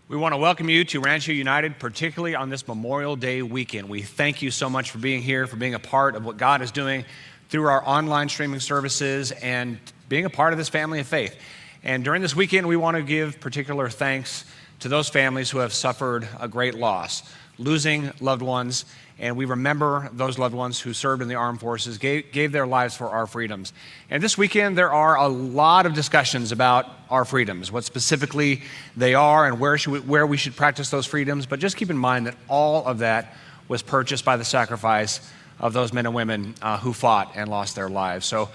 We want to welcome you to Rancho United, particularly on this Memorial Day weekend. We thank you so much for being here, for being a part of what God is doing through our online streaming services and being a part of this family of faith. And during this weekend, we want to give particular thanks to those families who have suffered a great loss, losing loved ones, and we remember those loved ones who served in the armed forces, gave their lives for our freedoms. And this weekend, there are a lot of discussions about our freedoms, what specifically they are and where we should practice those freedoms. But just keep in mind that all of that was purchased by the sacrifice of those men and women who fought and lost their lives. So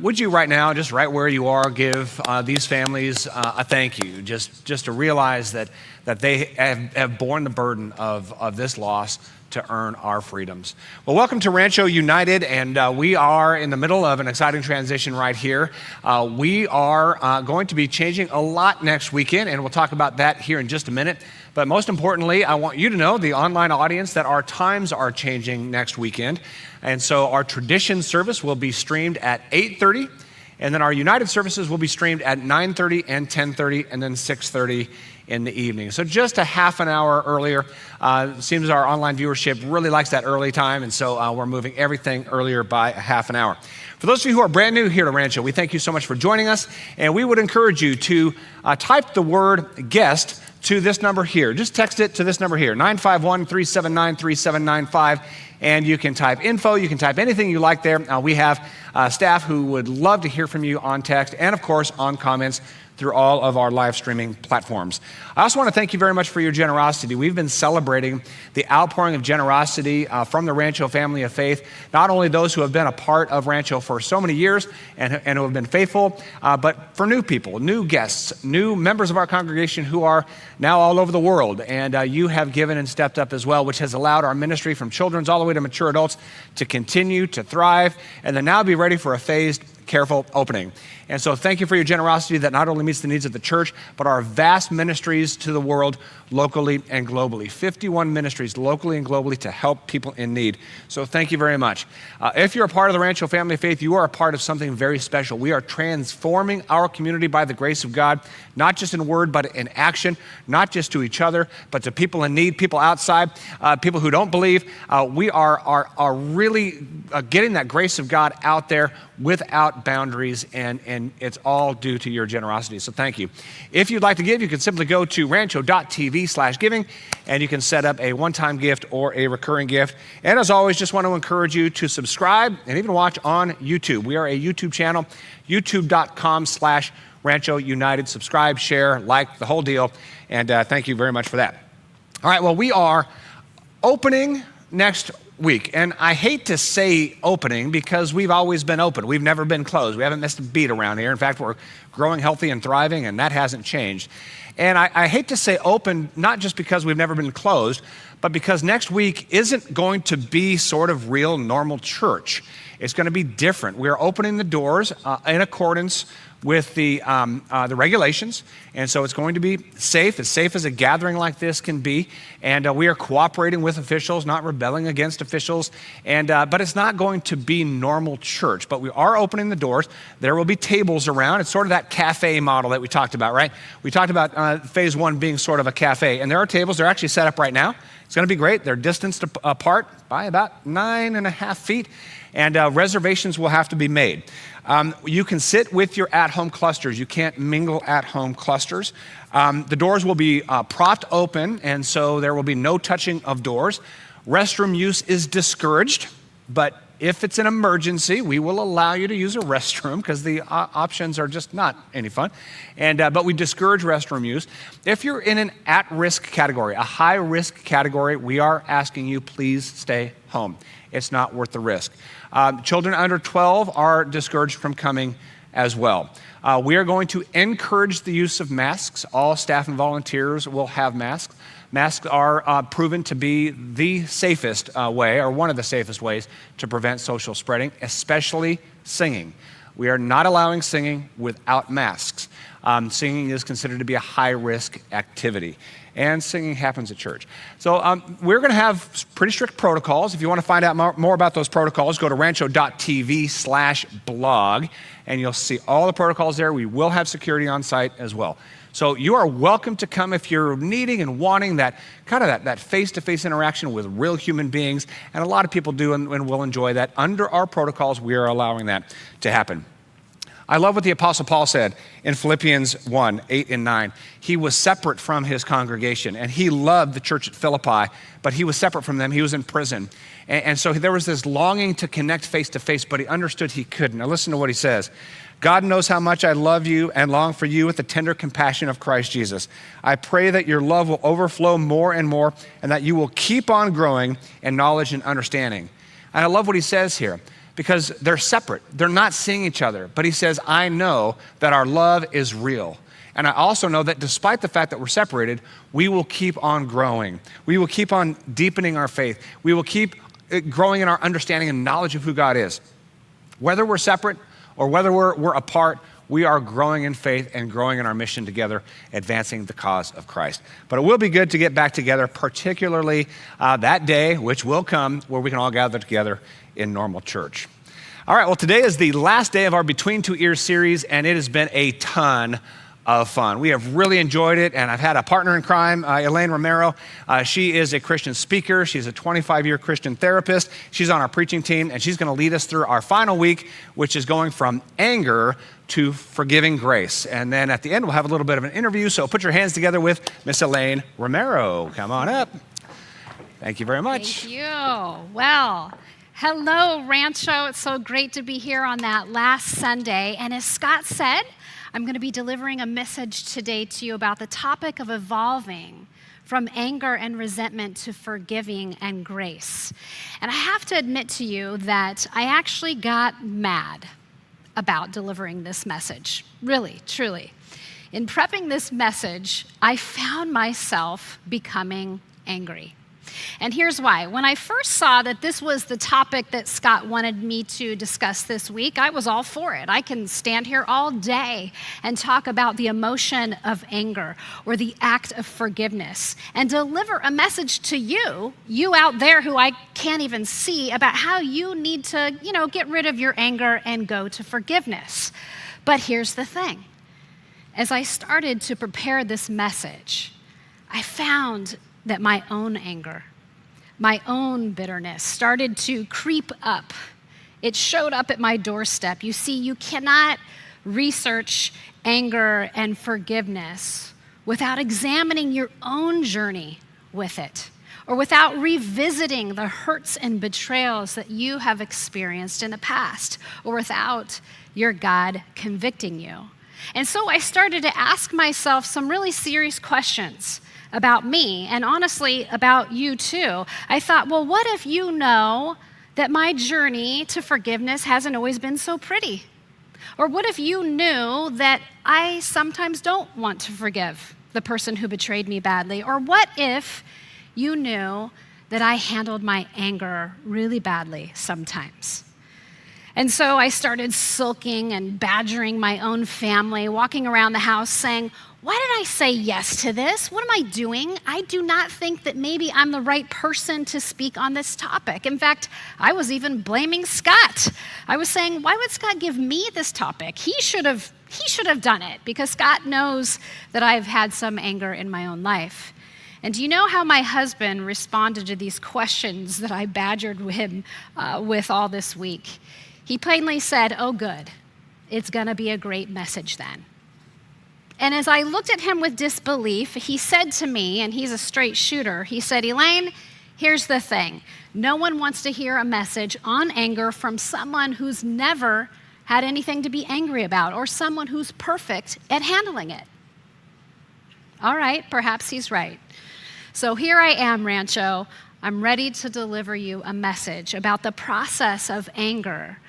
would you right now, just right where you are, give these families a thank you, just to realize that they have borne the burden of this loss to earn our freedoms. Well, welcome to Rancho United, and we are in the middle of an exciting transition right here. We are going to be changing a lot next weekend, and we'll talk about that here in just a minute. But most importantly, I want you to know, the online audience, that our times are changing next weekend. And so our tradition service will be streamed at 8:30, and then our United services will be streamed at 9:30 and 10:30, and then 6:30 in the evening. So just a half an hour earlier. It seems our online viewership really likes that early time, and so we're moving everything earlier by a half an hour. For those of you who are brand new here to Rancho, we thank you so much for joining us, and we would encourage you to type the word guest to this number here. Just text it to this number here, 951-379-3795, and you can type info, you can type anything you like there. We have staff who would love to hear from you on text and, of course, on comments through all of our live streaming platforms. I also want to thank you very much for your generosity. We've been celebrating the outpouring of generosity from the Rancho family of faith, not only those who have been a part of Rancho for so many years and who have been faithful, but for new people, new guests, new members of our congregation who are now all over the world. And you have given and stepped up as well, which has allowed our ministry from children's all the way to mature adults to continue to thrive and then now be ready for a phased, careful opening. And so thank you for your generosity that not only meets the needs of the church, but our vast ministries to the world, locally and globally. 51 ministries locally and globally to help people in need. So thank you very much. If you're a part of the Rancho family of faith, you are a part of something very special. We are transforming our community by the grace of God, not just in word, but in action, not just to each other, but to people in need, people outside, people who don't believe. We are really getting that grace of God out there without boundaries, and it's all due to your generosity. So thank you. If you'd like to give, you can simply go to rancho.tv/giving, and you can set up a one-time gift or a recurring gift. And as always, just want to encourage you to subscribe and even watch on YouTube. We are a YouTube channel, youtube.com/Rancho United. Subscribe, share, like, the whole deal. And thank you very much for that. All right, well, we are opening next week. And I hate to say opening because we've always been open. We've never been closed. We haven't missed a beat around here. In fact, we're growing healthy and thriving, and that hasn't changed. And I hate to say open, not just because we've never been closed, but because next week isn't going to be sort of real normal church. It's going to be different. We're opening the doors in accordance with the regulations, and so it's going to be safe, as safe as a gathering like this can be, and we are cooperating with officials, not rebelling against officials, and but it's not going to be normal church, but we are opening the doors. There will be tables around. It's sort of that cafe model that we talked about, right? We talked about phase one being sort of a cafe, and there are tables. They're actually set up right now. It's going to be great. They're distanced apart by about 9.5 feet, and reservations will have to be made. You can sit with your at-home clusters. You can't mingle at-home clusters. The doors will be propped open, and so there will be no touching of doors. Restroom use is discouraged, but if it's an emergency, we will allow you to use a restroom because the options are just not any fun. But we discourage restroom use. If you're in an at-risk category, a high-risk category, we are asking you, please stay home. It's not worth the risk. Children under 12 are discouraged from coming as well. We are going to encourage the use of masks. All staff and volunteers will have masks. Masks are proven to be the safest way, or one of the safest ways, to prevent social spreading, especially singing. We are not allowing singing without masks. Singing is considered to be a high-risk activity, and singing happens at church. So we're going to have pretty strict protocols. If you want to find out more about those protocols, go to rancho.tv/blog, and you'll see all the protocols there. We will have security on site as well. So you are welcome to come if you're needing and wanting that kind of that face-to-face interaction with real human beings. And a lot of people do and will enjoy that. Under our protocols, we are allowing that to happen. I love what the Apostle Paul said in Philippians 1, 8 and 9. He was separate from his congregation, and he loved the church at Philippi, but he was separate from them. He was in prison. And so there was this longing to connect face to face, but he understood he couldn't. Now listen to what he says. God knows how much I love you and long for you with the tender compassion of Christ Jesus. I pray that your love will overflow more and more, and that you will keep on growing in knowledge and understanding. And I love what he says here, because they're separate. They're not seeing each other. But he says, I know that our love is real. And I also know that despite the fact that we're separated, we will keep on growing. We will keep on deepening our faith. We will keep growing in our understanding and knowledge of who God is. Whether we're separate or whether we're apart, we are growing in faith and growing in our mission together, advancing the cause of Christ. But it will be good to get back together, particularly that day, which will come, where we can all gather together in normal church. All right, well, today is the last day of our Between Two Ears series, and it has been a ton of fun. We have really enjoyed it, and I've had a partner in crime, Elaine Romero. She is a Christian speaker. She's a 25-year Christian therapist. She's on our preaching team, and she's going to lead us through our final week, which is going from anger to forgiving grace. And then at the end, we'll have a little bit of an interview, so put your hands together with Miss Elaine Romero. Come on up. Thank you very much. Thank you. Well, hello, Rancho. It's so great to be here on that last Sunday. And as Scott said, I'm going to be delivering a message today to you about the topic of evolving from anger and resentment to forgiving and grace. And I have to admit to you that I actually got mad about delivering this message. Really, truly. In prepping this message, I found myself becoming angry. And here's why. When I first saw that this was the topic that Scott wanted me to discuss this week, I was all for it. I can stand here all day and talk about the emotion of anger or the act of forgiveness and deliver a message to you out there who I can't even see, about how you need to, get rid of your anger and go to forgiveness. But here's the thing. As I started to prepare this message, I found that my own anger, my own bitterness started to creep up. It showed up at my doorstep. You see, you cannot research anger and forgiveness without examining your own journey with it, or without revisiting the hurts and betrayals that you have experienced in the past, or without your God convicting you. And so I started to ask myself some really serious questions about me, and honestly, about you too. I thought, well, what if you know that my journey to forgiveness hasn't always been so pretty? Or what if you knew that I sometimes don't want to forgive the person who betrayed me badly? Or what if you knew that I handled my anger really badly sometimes? And so I started sulking and badgering my own family, walking around the house saying, why did I say yes to this? What am I doing? I do not think that maybe I'm the right person to speak on this topic. In fact, I was even blaming Scott. I was saying, why would Scott give me this topic? He should have done it, because Scott knows that I've had some anger in my own life. And do you know how my husband responded to these questions that I badgered him with all this week? He plainly said, oh, good. It's going to be a great message then. And as I looked at him with disbelief, he said to me, and he's a straight shooter, he said, Elaine, here's the thing. No one wants to hear a message on anger from someone who's never had anything to be angry about, or someone who's perfect at handling it. All right, perhaps he's right. So here I am, Rancho. I'm ready to deliver you a message about the process of anger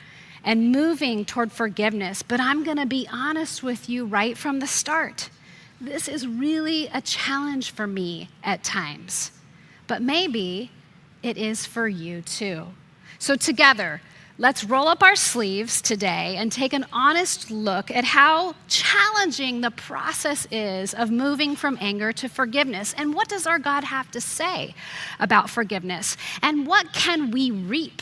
and moving toward forgiveness. But I'm going to be honest with you right from the start. This is really a challenge for me at times, but maybe it is for you too. So together, let's roll up our sleeves today and take an honest look at how challenging the process is of moving from anger to forgiveness. And what does our God have to say about forgiveness? And what can we reap?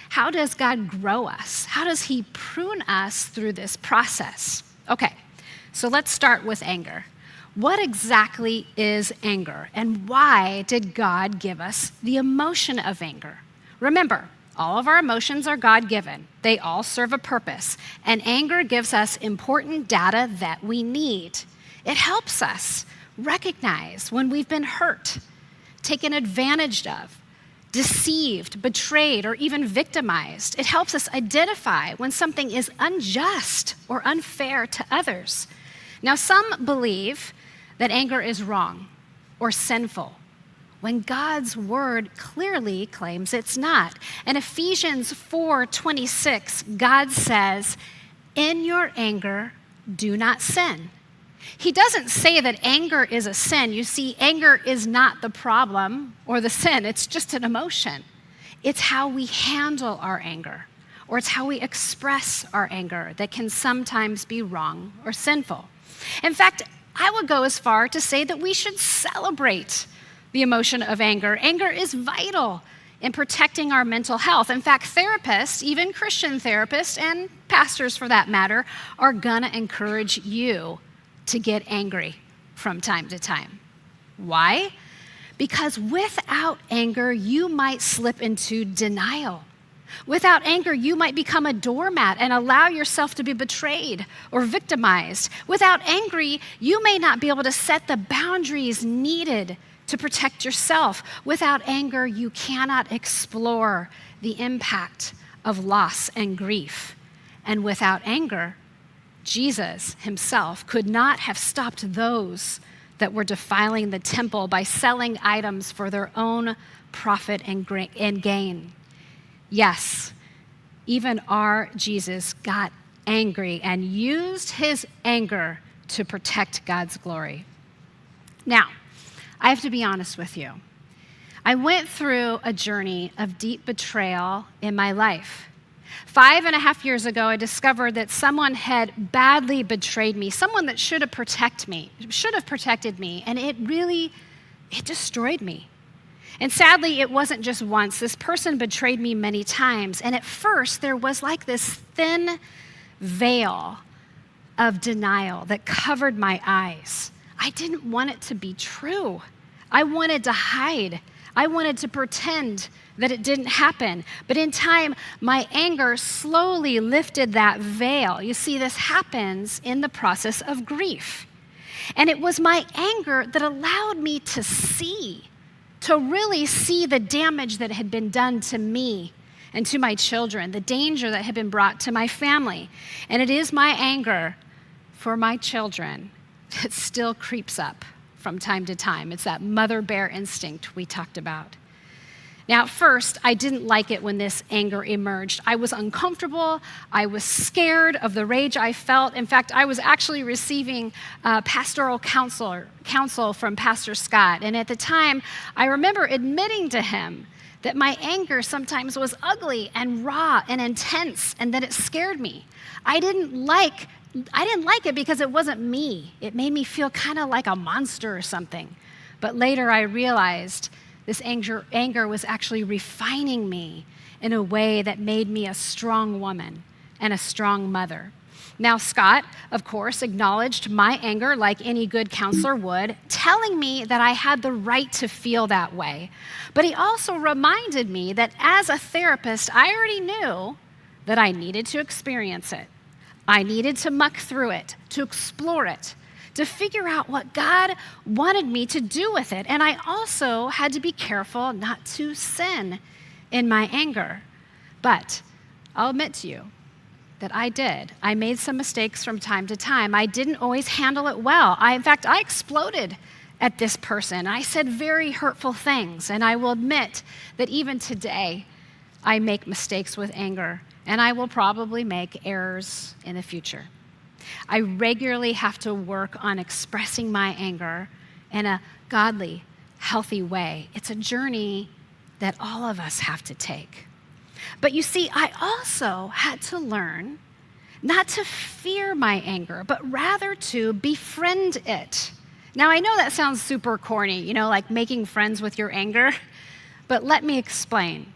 How does God grow us? How does he prune us through this process? Okay, so let's start with anger. What exactly is anger, and why did God give us the emotion of anger? Remember, all of our emotions are God-given. They all serve a purpose, and anger gives us important data that we need. It helps us recognize when we've been hurt, taken advantage of, deceived, betrayed, or even victimized. It helps us identify when something is unjust or unfair to others. Now, some believe that anger is wrong or sinful, when God's word clearly claims it's not. In Ephesians 4:26, God says, "In your anger, do not sin." He doesn't say that anger is a sin. You see, anger is not the problem or the sin. It's just an emotion. It's how we handle our anger, or it's how we express our anger that can sometimes be wrong or sinful. In fact, I would go as far to say that we should celebrate the emotion of anger. Anger is vital in protecting our mental health. In fact, therapists, even Christian therapists and pastors for that matter, are gonna encourage you to get angry from time to time. Why? Because without anger, you might slip into denial. Without anger, you might become a doormat and allow yourself to be betrayed or victimized. Without anger, you may not be able to set the boundaries needed to protect yourself. Without anger, you cannot explore the impact of loss and grief. And without anger, Jesus himself could not have stopped those that were defiling the temple by selling items for their own profit and gain. Yes, even our Jesus got angry and used his anger to protect God's glory. Now, I have to be honest with you. I went through a journey of deep betrayal in my life. 5.5 years ago, I discovered that someone had badly betrayed me, someone that should have protected me, and it destroyed me. And sadly, it wasn't just once. This person betrayed me many times. And at first, there was like this thin veil of denial that covered my eyes. I didn't want it to be true. I wanted to hide. I wanted to pretend that it didn't happen. But in time, my anger slowly lifted that veil. You see, this happens in the process of grief. And it was my anger that allowed me to really see the damage that had been done to me and to my children, the danger that had been brought to my family. And it is my anger for my children that still creeps up from time to time. It's that mother bear instinct we talked about. Now, at first, I didn't like it when this anger emerged. I was uncomfortable. I was scared of the rage I felt. In fact, I was actually receiving pastoral counsel from Pastor Scott. And at the time, I remember admitting to him that my anger sometimes was ugly and raw and intense, and that it scared me. I didn't like it because it wasn't me. It made me feel kind of like a monster or something. But later I realized this anger was actually refining me in a way that made me a strong woman and a strong mother. Now, Scott, of course, acknowledged my anger like any good counselor would, telling me that I had the right to feel that way. But he also reminded me that as a therapist, I already knew that I needed to experience it. I needed to muck through it, to explore it, to figure out what God wanted me to do with it. And I also had to be careful not to sin in my anger. But I'll admit to you that I did. I made some mistakes from time to time. I didn't always handle it well. In fact, I exploded at this person. I said very hurtful things. And I will admit that even today, I make mistakes with anger. And I will probably make errors in the future. I regularly have to work on expressing my anger in a godly, healthy way. It's a journey that all of us have to take. But you see, I also had to learn not to fear my anger, but rather to befriend it. Now, I know that sounds super corny, like making friends with your anger, but let me explain.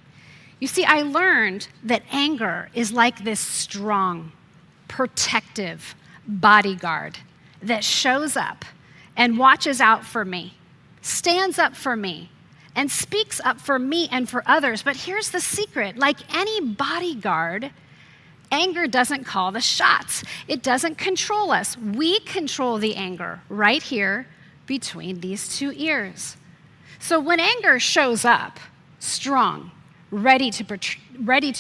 You see, I learned that anger is like this strong, protective bodyguard that shows up and watches out for me, stands up for me, and speaks up for me and for others. But here's the secret. Like any bodyguard, anger doesn't call the shots. It doesn't control us. We control the anger right here between these two ears. So when anger shows up, strong, ready to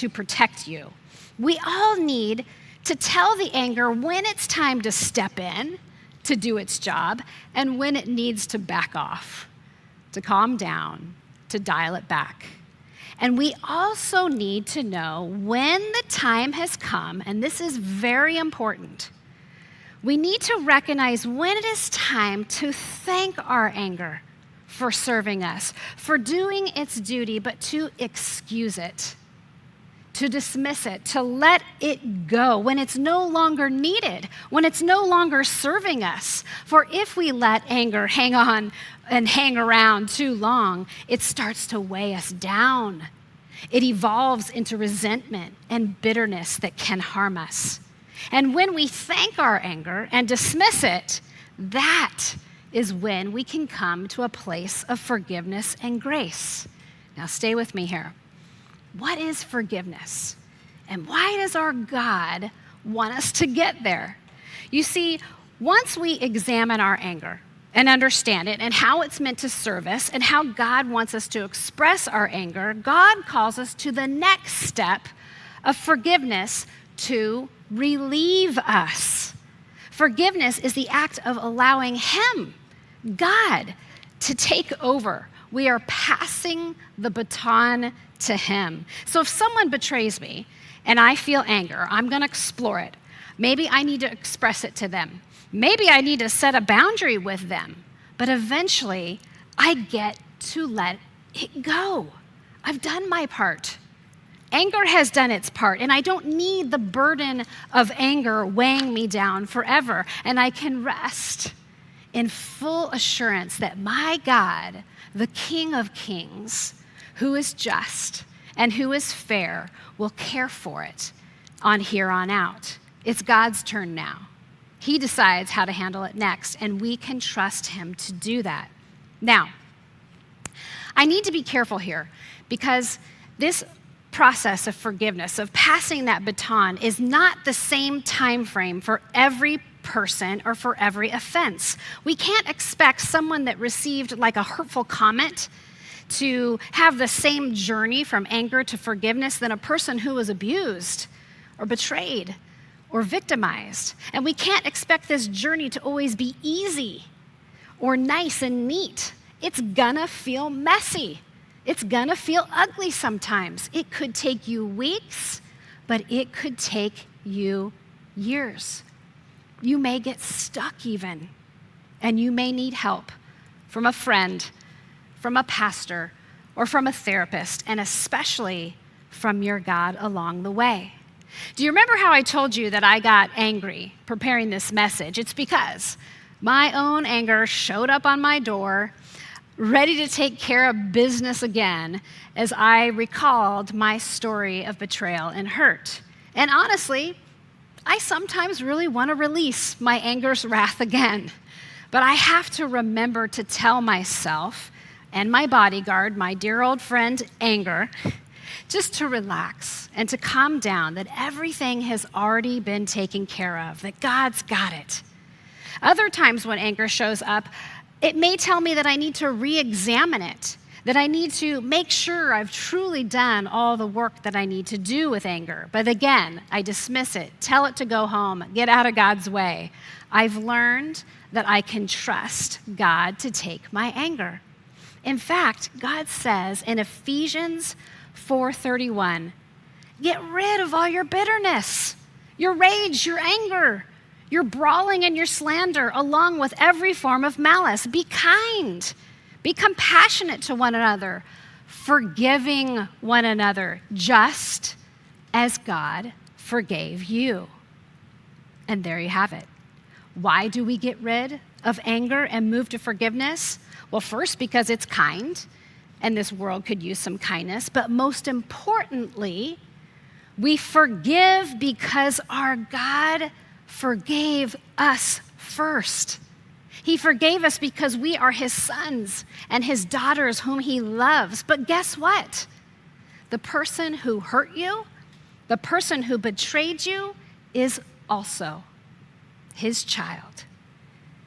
protect you, we all need to tell the anger when it's time to step in to do its job and when it needs to back off, to calm down, to dial it back. And we also need to know when the time has come, and this is very important. We need to recognize when it is time to thank our anger for serving us, for doing its duty, but to excuse it, to dismiss it, to let it go when it's no longer needed, when it's no longer serving us. For if we let anger hang on and hang around too long, it starts to weigh us down. It evolves into resentment and bitterness that can harm us. And when we thank our anger and dismiss it, that is when we can come to a place of forgiveness and grace. Now, stay with me here. What is forgiveness? And why does our God want us to get there? You see, once we examine our anger and understand it and how it's meant to serve us and how God wants us to express our anger, God calls us to the next step of forgiveness to relieve us. Forgiveness is the act of allowing Him, God, to take over. We are passing the baton to Him. So if someone betrays me and I feel anger, I'm going to explore it. Maybe I need to express it to them. Maybe I need to set a boundary with them. But eventually, I get to let it go. I've done my part. Anger has done its part, and I don't need the burden of anger weighing me down forever. And I can rest in full assurance that my God, the King of Kings, who is just and who is fair, will care for it on here on out. It's God's turn now. He decides how to handle it next, and we can trust Him to do that. Now, I need to be careful here because this process of forgiveness, of passing that baton, is not the same time frame for every person or for every offense. We can't expect someone that received like a hurtful comment to have the same journey from anger to forgiveness than a person who was abused or betrayed or victimized. And we can't expect this journey to always be easy or nice and neat. It's gonna feel messy. It's gonna feel ugly sometimes. It could take you weeks, but it could take you years. You may get stuck even, and you may need help from a friend, from a pastor, or from a therapist, and especially from your God along the way. Do you remember how I told you that I got angry preparing this message? It's because my own anger showed up on my door, ready to take care of business again as I recalled my story of betrayal and hurt. And honestly, I sometimes really want to release my anger's wrath again. But I have to remember to tell myself and my bodyguard, my dear old friend, anger, just to relax and to calm down, that everything has already been taken care of, that God's got it. Other times when anger shows up, it may tell me that I need to re-examine it, that I need to make sure I've truly done all the work that I need to do with anger. But again, I dismiss it, tell it to go home, get out of God's way. I've learned that I can trust God to take my anger. In fact, God says in Ephesians 4:31, get rid of all your bitterness, your rage, your anger, your brawling and your slander, along with every form of malice. Be kind, be compassionate to one another, forgiving one another, just as God forgave you. And there you have it. Why do we get rid of anger and move to forgiveness? Well, first, because it's kind, and this world could use some kindness, but most importantly, we forgive because our God forgave us first. He forgave us because we are his sons and his daughters whom he loves. But guess what? The person who hurt you, the person who betrayed you, is also his child.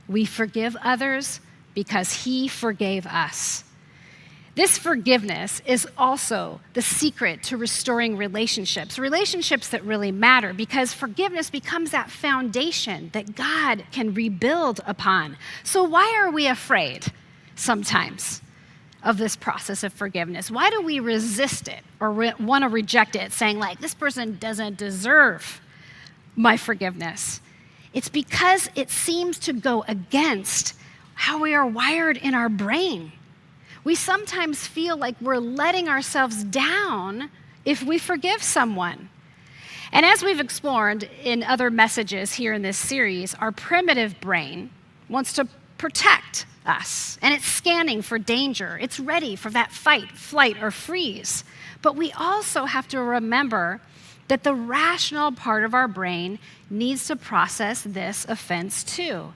We forgive others because he forgave us. This forgiveness is also the secret to restoring relationships that really matter, because forgiveness becomes that foundation that God can rebuild upon. So why are we afraid sometimes of this process of forgiveness? Why do we resist it or want to reject it, saying like, this person doesn't deserve my forgiveness? It's because it seems to go against how we are wired in our brain. We sometimes feel like we're letting ourselves down if we forgive someone. And as we've explored in other messages here in this series, our primitive brain wants to protect us, and it's scanning for danger. It's ready for that fight, flight, or freeze. But we also have to remember that the rational part of our brain needs to process this offense too.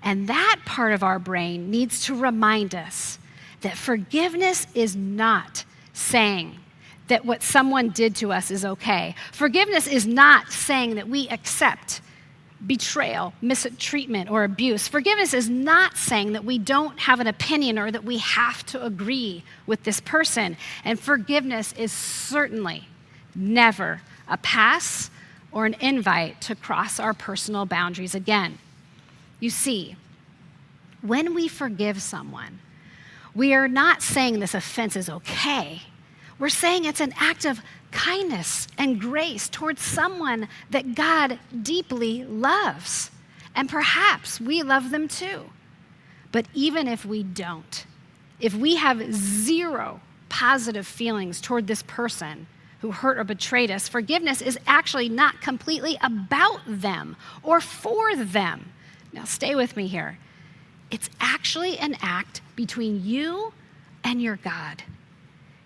And that part of our brain needs to remind us that forgiveness is not saying that what someone did to us is okay. Forgiveness is not saying that we accept betrayal, mistreatment, or abuse. Forgiveness is not saying that we don't have an opinion or that we have to agree with this person. And forgiveness is certainly never a pass or an invite to cross our personal boundaries again. You see, when we forgive someone, we are not saying this offense is okay. We're saying it's an act of kindness and grace towards someone that God deeply loves. And perhaps we love them too. But even if we don't, if we have zero positive feelings toward this person who hurt or betrayed us, forgiveness is actually not completely about them or for them. Now stay with me here. It's actually an act between you and your God.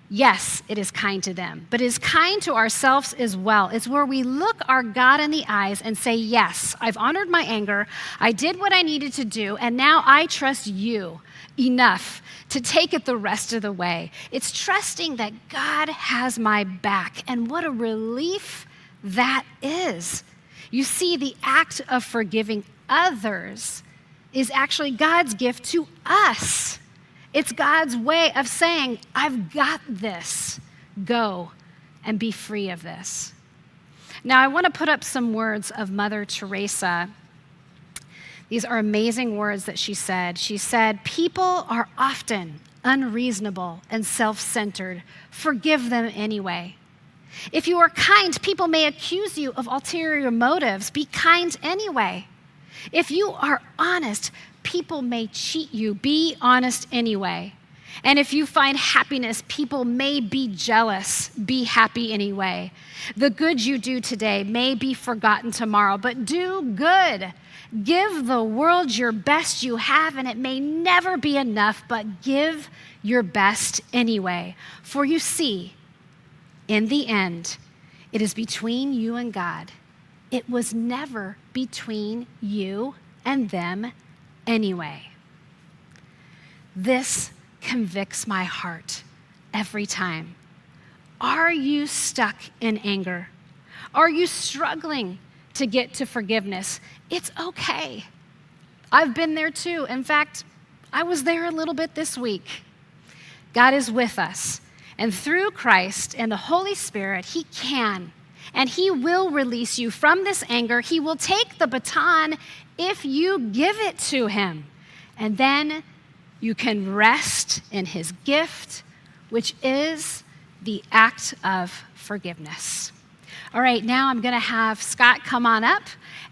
Yes, it is kind to them, but it is kind to ourselves as well. It's where we look our God in the eyes and say, yes, I've honored my anger, I did what I needed to do, and now I trust you enough to take it the rest of the way. It's trusting that God has my back, and what a relief that is. You see, the act of forgiving others is actually God's gift to us. It's God's way of saying, I've got this. Go and be free of this. Now, I want to put up some words of Mother Teresa. These are amazing words that she said. She said, people are often unreasonable and self-centered. Forgive them anyway. If you are kind, people may accuse you of ulterior motives. Be kind anyway. If you are honest, people may cheat you. Be honest anyway. And if you find happiness, people may be jealous. Be happy anyway. The good you do today may be forgotten tomorrow, but do good. Give the world your best you have, and it may never be enough, but give your best anyway. For you see, in the end, it is between you and God. It was never between you and them anyway. This convicts my heart every time. Are you stuck in anger? Are you struggling to get to forgiveness? It's okay. I've been there too. In fact, I was there a little bit this week. God is with us. And through Christ and the Holy Spirit, He can and He will release you from this anger. He will take the baton if you give it to Him. And then you can rest in His gift, which is the act of forgiveness. All right, now I'm going to have Scott come on up,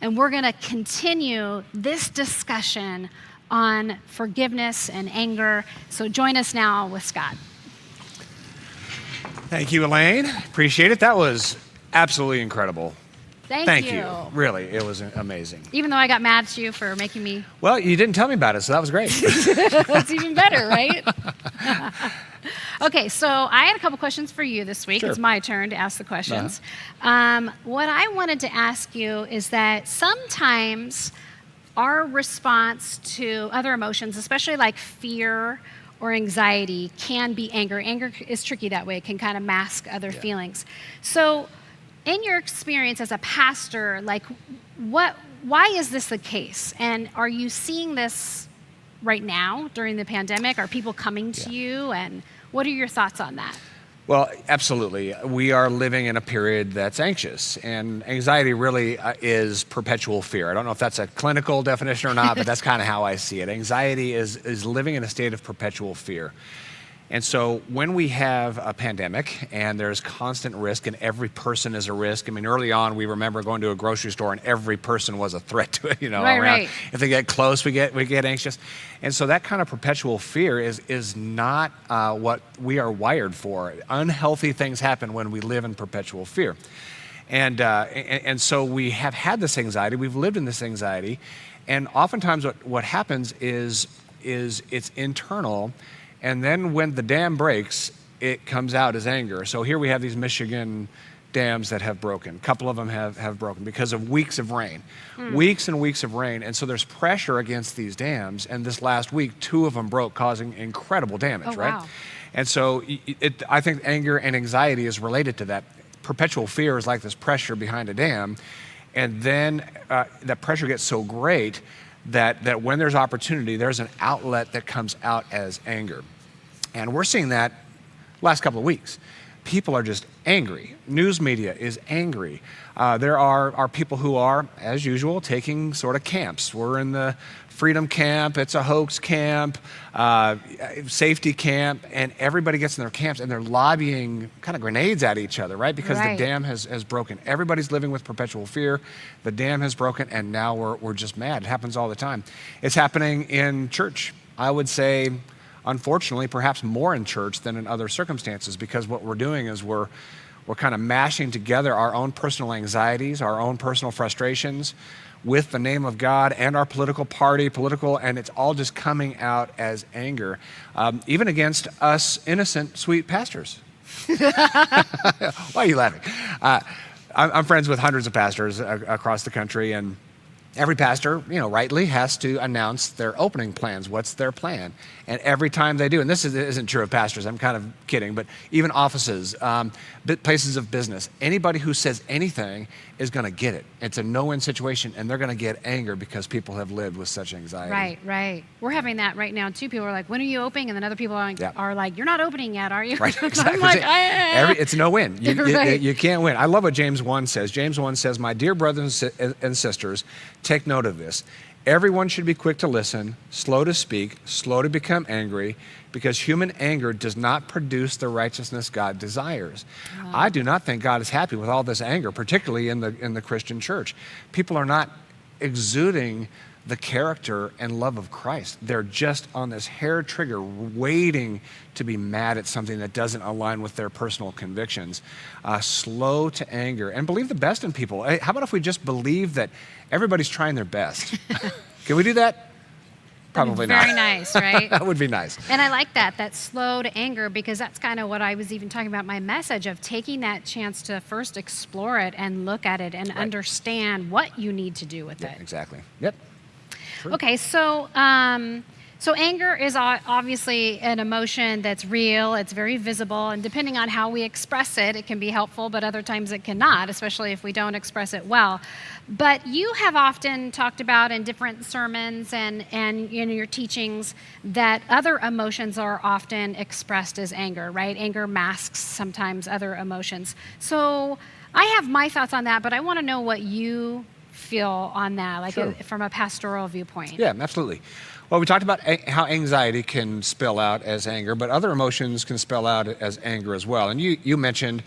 and we're going to continue this discussion on forgiveness and anger. So join us now with Scott. Thank you, Elaine. Appreciate it. That was absolutely incredible. Thank you. Really, it was amazing. Even though I got mad at you for making me... Well, you didn't tell me about it, so that was great. That's even better, right? Okay, so I had a couple questions for you this week. Sure. It's my turn to ask the questions. What I wanted to ask you is that sometimes our response to other emotions, especially like fear or anxiety, can be anger. Anger is tricky that way. It can kind of mask other feelings. So in your experience as a pastor, like why is this the case? And are you seeing this right now during the pandemic? Are people coming to you? And what are your thoughts on that? Well, absolutely. We are living in a period that's anxious, and anxiety really is perpetual fear. I don't know if that's a clinical definition or not, but that's kind of how I see it. Anxiety is living in a state of perpetual fear. And so when we have a pandemic and there's constant risk and every person is a risk, I mean, early on, we remember going to a grocery store and every person was a threat to it, Right. If they get close, we get anxious. And so that kind of perpetual fear is not what we are wired for. Unhealthy things happen when we live in perpetual fear. And so we have had this anxiety, we've lived in this anxiety, and oftentimes what happens is it's internal. And then when the dam breaks, it comes out as anger. So here we have these Michigan dams that have broken. A couple of them have broken because of weeks of rain, weeks and weeks of rain. And so there's pressure against these dams. And this last week, 2 of them broke, causing incredible damage, right? Wow. And so I think anger and anxiety is related to that. Perpetual fear is like this pressure behind a dam. And then that pressure gets so great that when there's opportunity, there's an outlet that comes out as anger. And we're seeing that last couple of weeks. People are just angry. News media is angry. There are people who are, as usual, taking sort of camps. We're in the freedom camp, it's a hoax camp, safety camp, and everybody gets in their camps and they're lobbying kind of grenades at each other, right? Because the dam has broken. Everybody's living with perpetual fear. The dam has broken and now we're just mad. It happens all the time. It's happening in church. I would say, unfortunately, perhaps more in church than in other circumstances, because what we're doing is we're kind of mashing together our own personal anxieties, our own personal frustrations with the name of God and our political party, and it's all just coming out as anger, even against us innocent, sweet pastors. Why are you laughing? I'm friends with hundreds of pastors across the country, and every pastor, rightly has to announce their opening plans. What's their plan? And every time they do, and this isn't true of pastors, I'm kind of kidding, but even offices, places of business, anybody who says anything is going to get it. It's a no-win situation, and they're going to get anger because people have lived with such anxiety. Right. We're having that right now, too. People are like, when are you opening? And then other people are like, you're not opening yet, are you? Right, exactly. I'm like, it's no win. Right. You can't win. I love what James 1 says. James 1 says, my dear brothers and sisters, take note of this. Everyone should be quick to listen, slow to speak, slow to become angry, because human anger does not produce the righteousness God desires. Wow. I do not think God is happy with all this anger, particularly in the Christian church. People are not exuding the character and love of Christ. They're just on this hair trigger waiting to be mad at something that doesn't align with their personal convictions. Slow to anger, and believe the best in people. Hey, how about if we just believe that everybody's trying their best? Can we do that? Probably not. Very nice, right? That would be nice. And I like that slow to anger, because that's kind of what I was even talking about, my message of taking that chance to first explore it and look at it and understand what you need to do with it. Exactly. Yep. True. Okay, so anger is obviously an emotion that's real, it's very visible, and depending on how we express it, it can be helpful, but other times it cannot, especially if we don't express it well. But you have often talked about in different sermons and in your teachings that other emotions are often expressed as anger, right? Anger masks sometimes other emotions. So I have my thoughts on that, but I want to know what you feel on that, like Sure. From a pastoral viewpoint. Yeah, absolutely. Well, we talked about how anxiety can spill out as anger, but other emotions can spill out as anger as well. And you mentioned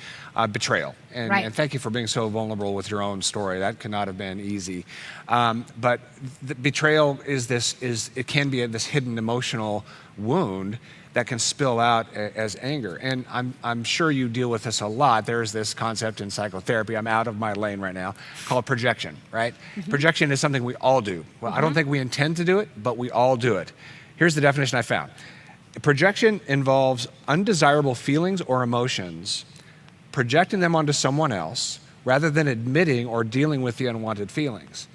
betrayal, and, Right. and thank you for being so vulnerable with your own story. That could not have been easy. But the betrayal it can be this hidden emotional wound that can spill out as anger. And I'm sure you deal with this a lot. There's this concept in psychotherapy, I'm out of my lane right now, called projection, right? Mm-hmm. Projection is something we all do. Well, I don't think we intend to do it, but we all do it. Here's the definition I found. Projection involves undesirable feelings or emotions, projecting them onto someone else, rather than admitting or dealing with the unwanted feelings.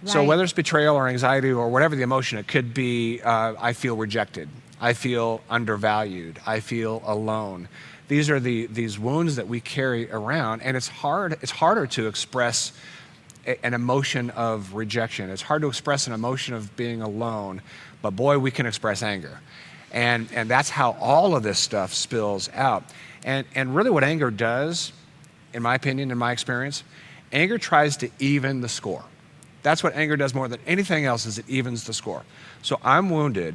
So Right. whether it's betrayal or anxiety or whatever the emotion, it could be I feel rejected, I feel undervalued, I feel alone. These are these wounds that we carry around, and it's harder to express an emotion of rejection. It's hard to express an emotion of being alone, but boy, we can express anger. And that's how all of this stuff spills out. And really what anger does, in my opinion, in my experience, anger tries to even the score. That's what anger does more than anything else, is it evens the score. So I'm wounded.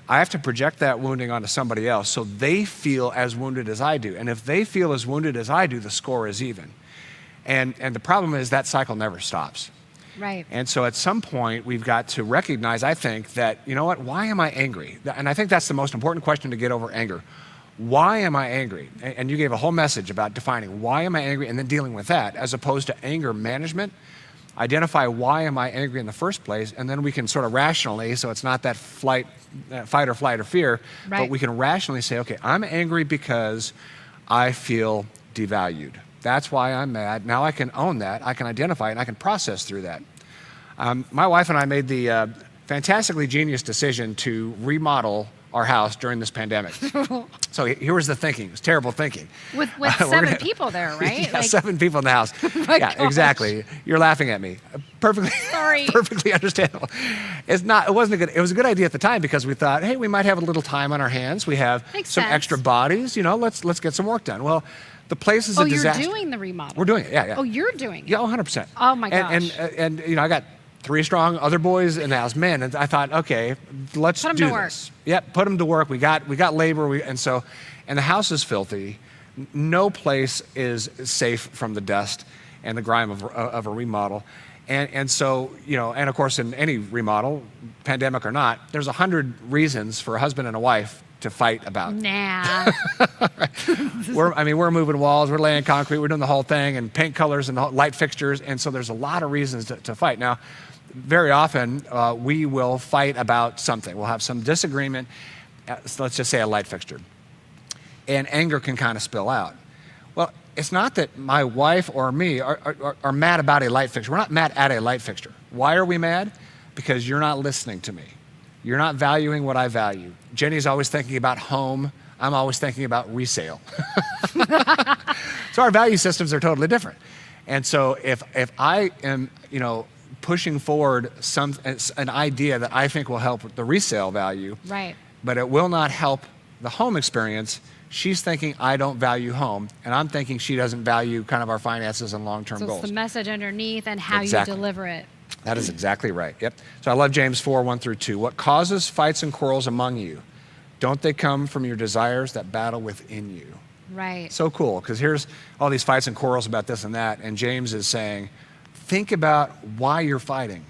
I have to project that wounding onto somebody else so they feel as wounded as I do. And if they feel as wounded as I do, the score is even. And the problem is that cycle never stops. Right. And so at some point, we've got to recognize, I think, that, you know what, why am I angry? And I think that's the most important question to get over anger. Why am I angry? And you gave a whole message about defining why am I angry and then dealing with that, as opposed to anger management. Identify why am I angry in the first place, and then we can sort of rationally, so it's not that fight or flight or fear, Right. but we can rationally say, okay, I'm angry because I feel devalued. That's why I'm mad. Now I can own that, I can identify it, and I can process through that. My wife and I made the fantastically genius decision to remodel our house during this pandemic. So here was the thinking. It was terrible thinking. With 7 people there, right? Yeah, 7 people in the house. My Yeah, gosh. Exactly. You're laughing at me. Perfectly, Sorry. perfectly understandable. It wasn't a good. It was a good idea at the time because we thought, hey, we might have a little time on our hands. We have Makes some sense. extra bodies. Let's get some work done. Well, the place is a disaster. You're doing the remodel. We're doing it. Yeah. Oh, you're doing it. Yeah, 100%. Oh, my And I got 3 strong other boys in the house, men, and I thought, okay, let's Put 'em do to work. this. Yep, put them to work. We got labor, and the house is filthy. No place is safe from the dust and the grime of a remodel, and so and of course in any remodel, pandemic or not, there's 100 reasons for a husband and a wife to fight about. Nah. We're moving walls, we're laying concrete, we're doing the whole thing, and paint colors and light fixtures, and so there's a lot of reasons to fight. Now, very often we will fight about something. We'll have some disagreement, so let's just say a light fixture, and anger can kind of spill out. Well, it's not that my wife or me are mad about a light fixture. We're not mad at a light fixture. Why are we mad? Because you're not listening to me. You're not valuing what I value. Jenny's always thinking about home. I'm always thinking about resale. So our value systems are totally different. And so if I am, pushing forward an idea that I think will help with the resale value, Right. but it will not help the home experience, she's thinking I don't value home, and I'm thinking she doesn't value kind of our finances and long-term So goals. it's the message underneath and how Exactly. you deliver it. That is exactly right. Yep. So I love James 4:1-2. What causes fights and quarrels among you? Don't they come from your desires that battle within you? Right. So cool, because here's all these fights and quarrels about this and that, and James is saying, think about why you're fighting.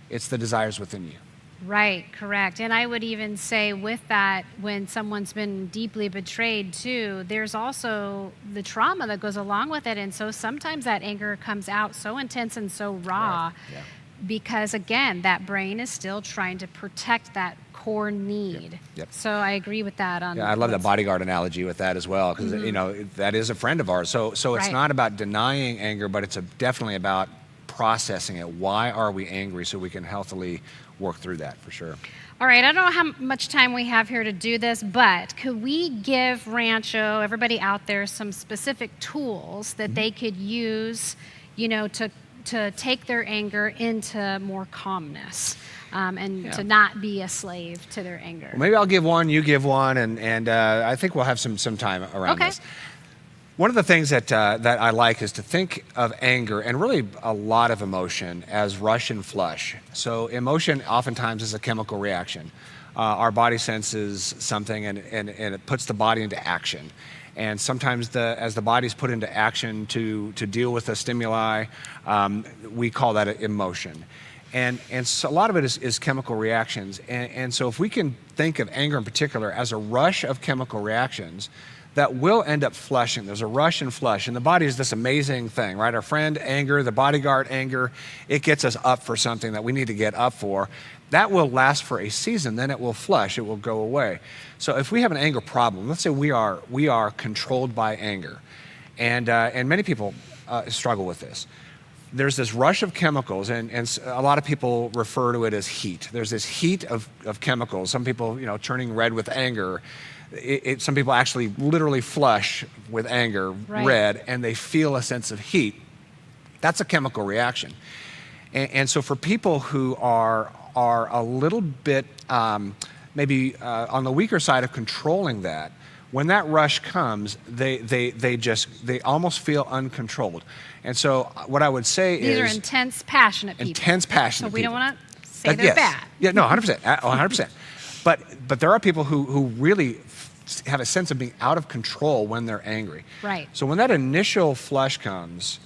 It's the desires within you. Right, correct. And I would even say with that, when someone's been deeply betrayed too, there's also the trauma that goes along with it. And so sometimes that anger comes out so intense and so raw. Right. Yeah. Because again, that brain is still trying to protect that core need. Yep. So I agree with that. Yeah, I love that bodyguard analogy with that as well, because that is a friend of ours. So it's Right. not about denying anger, but it's definitely about processing it. Why are we angry, so we can healthily work through that, for sure. All right, I don't know how much time we have here to do this, but could we give Rancho, everybody out there, some specific tools that they could use, to take their anger into more calmness and to not be a slave to their anger? Well, maybe I'll give one, you give one, and I think we'll have some time around Okay. this. One of the things that I like is to think of anger and really a lot of emotion as rush and flush. So emotion oftentimes is a chemical reaction. Our body senses something and it puts the body into action. And sometimes as the body's put into action to deal with a stimuli, we call that emotion. And so a lot of it is chemical reactions. And so if we can think of anger in particular as a rush of chemical reactions, that will end up flushing. There's a rush and flush. And the body is this amazing thing, right? Our friend anger, the bodyguard anger, it gets us up for something that we need to get up for. That will last for a season, then it will flush, it will go away. So if we have an anger problem, let's say we are controlled by anger, and many people struggle with this. there's this rush of chemicals, and a lot of people refer to it as heat. There's this heat of chemicals. Some people, turning red with anger. Some people actually literally flush with anger, red, and they feel a sense of heat. That's a chemical reaction. And so for people who are a little bit maybe on the weaker side of controlling that, when that rush comes, they almost feel uncontrolled. And so what I would say These is... are intense, passionate people. Intense, passionate people. So we don't want to say they're bad. Yeah, no, 100%. 100%. But there are people who really have a sense of being out of control when they're angry. Right. So when that initial flush comes,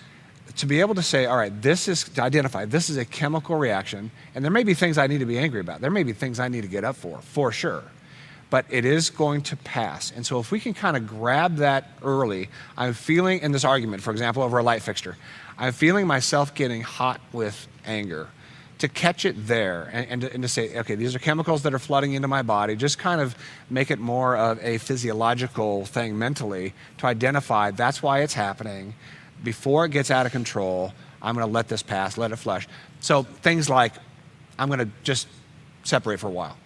to be able to say, all right, to identify, this is a chemical reaction, and there may be things I need to be angry about. There may be things I need to get up for sure. But it is going to pass. And so if we can kind of grab that early, I'm feeling in this argument, for example, over a light fixture, I'm feeling myself getting hot with anger. To catch it there and to say, okay, these are chemicals that are flooding into my body, just kind of make it more of a physiological thing mentally to identify that's why it's happening. Before it gets out of control, I'm going to let this pass, let it flush. So things like, I'm going to just separate for a while.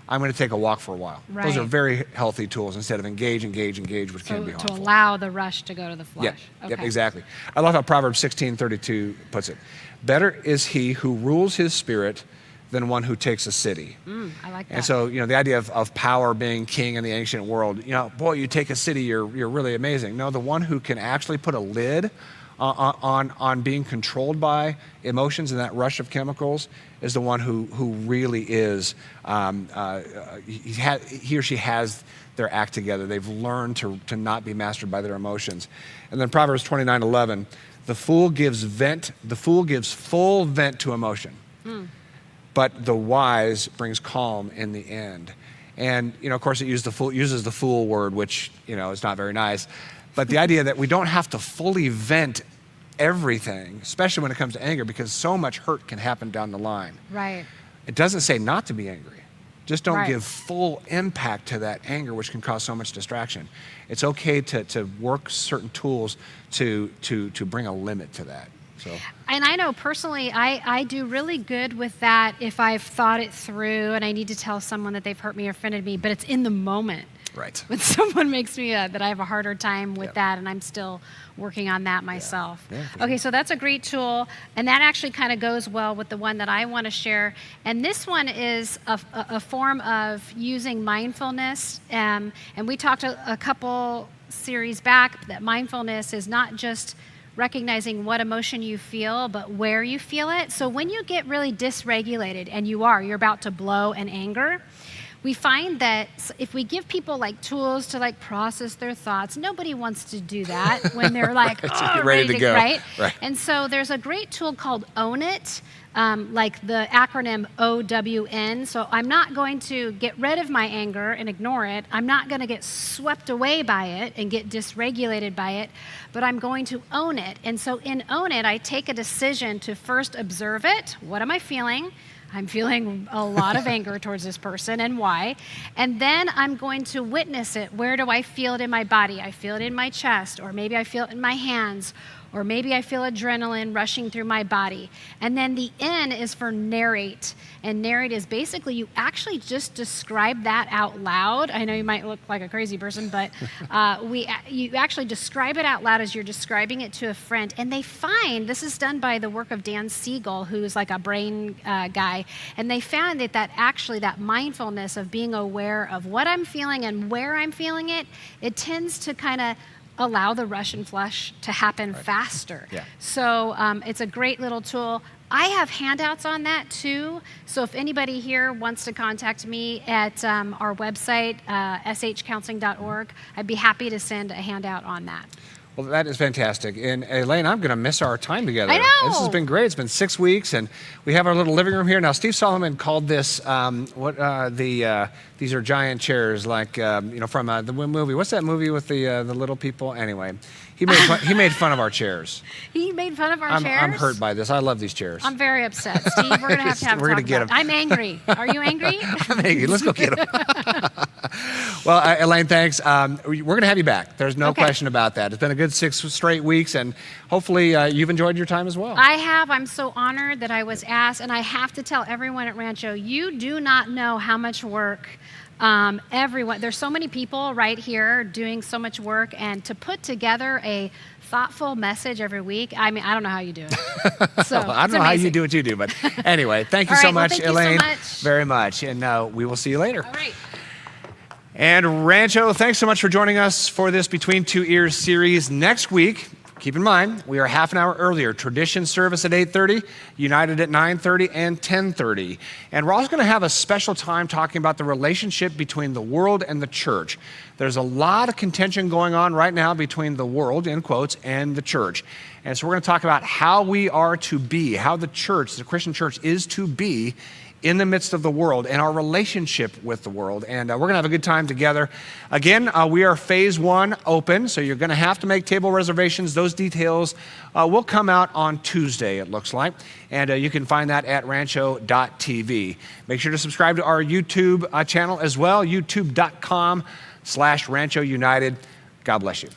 I'm going to take a walk for a while. Right. Those are very healthy tools instead of engage, which can be harmful. To allow the rush to go to the flush. Yeah, okay. Yep, exactly. I love how Proverbs 16:32 puts it. Better is he who rules his spirit than one who takes a city. I like that. And so, the idea of power being king in the ancient world, boy, you take a city, you're really amazing. No, the one who can actually put a lid on being controlled by emotions and that rush of chemicals is the one who really is, he or she has their act together. They've learned to not be mastered by their emotions. And then Proverbs 29:11, the fool gives full vent to emotion, but the wise brings calm in the end. And, of course, it uses the fool word, which, is not very nice. But the idea that we don't have to fully vent everything, especially when it comes to anger, because so much hurt can happen down the line. Right. It doesn't say not to be angry. Just don't Right. give full impact to that anger, which can cause so much distraction. It's okay to work certain tools to bring a limit to that. So. And I know personally, I do really good with that if I've thought it through and I need to tell someone that they've hurt me or offended me, but it's in the moment. Right. When someone makes me that I have a harder time with that, and I'm still working on that myself. Yeah, okay, so that's a great tool, and that actually kind of goes well with the one that I want to share. And this one is a form of using mindfulness. And we talked a couple series back that mindfulness is not just recognizing what emotion you feel, but where you feel it. So when you get really dysregulated and you're about to blow in anger, we find that if we give people tools to process their thoughts, nobody wants to do that when they're ready to go. Right? Right. And so there's a great tool called Own It, like the acronym OWN. So I'm not going to get rid of my anger and ignore it. I'm not going to get swept away by it and get dysregulated by it, but I'm going to own it. And so in Own It, I take a decision to first observe it. What am I feeling? I'm feeling a lot of anger towards this person, and why? And then I'm going to witness it. Where do I feel it in my body? I feel it in my chest, or maybe I feel it in my hands, or maybe I feel adrenaline rushing through my body. And then the N is for narrate. And narrate is basically you actually just describe that out loud. I know you might look like a crazy person, but you actually describe it out loud as you're describing it to a friend. And they find, this is done by the work of Dan Siegel, who's like a brain guy, and they found that mindfulness of being aware of what I'm feeling and where I'm feeling it, it tends to kind of allow the rush and flush to happen faster. Yeah. So it's a great little tool. I have handouts on that too. So if anybody here wants to contact me at our website, shcounseling.org, I'd be happy to send a handout on that. Well, that is fantastic. And Elaine, I'm going to miss our time together. I know. This has been great. It's been 6 weeks, and we have our little living room here. Now, Steve Solomon called this, these are giant chairs, from the movie. What's that movie with the little people? Anyway, he made fun of our chairs. He made fun of our chairs? I'm hurt by this. I love these chairs. I'm very upset. Steve, we're going to have to have a We're talk gonna get about it. I'm angry. Are you angry? I'm angry. Let's go get them. Well, Elaine, thanks. We're going to have you back. There's no Okay. question about that. It's been a good 6 straight weeks, and hopefully you've enjoyed your time as well. I have. I'm so honored that I was asked, and I have to tell everyone at Rancho, you do not know how much work everyone, there's so many people right here doing so much work, and to put together a thoughtful message every week, I mean, I don't know how you do it. So, I don't know how you do what you do, but anyway, thank you All so right, well, much, thank you so Elaine, much. very much, and we will see you later. All right. And Rancho, thanks so much for joining us for this Between Two Ears series. Next week, keep in mind, we are half an hour earlier. Tradition service at 8:30, United at 9:30 and 10:30. And we're also going to have a special time talking about the relationship between the world and the church. There's a lot of contention going on right now between the world, in quotes, and the church. And so we're going to talk about how we are to be, how the church, the Christian church, is to be in the midst of the world and our relationship with the world. And we're going to have a good time together. Again, we are phase 1 open, so you're going to have to make table reservations. Those details will come out on Tuesday, it looks like. And you can find that at rancho.tv. Make sure to subscribe to our YouTube channel as well, youtube.com/Rancho United. God bless you.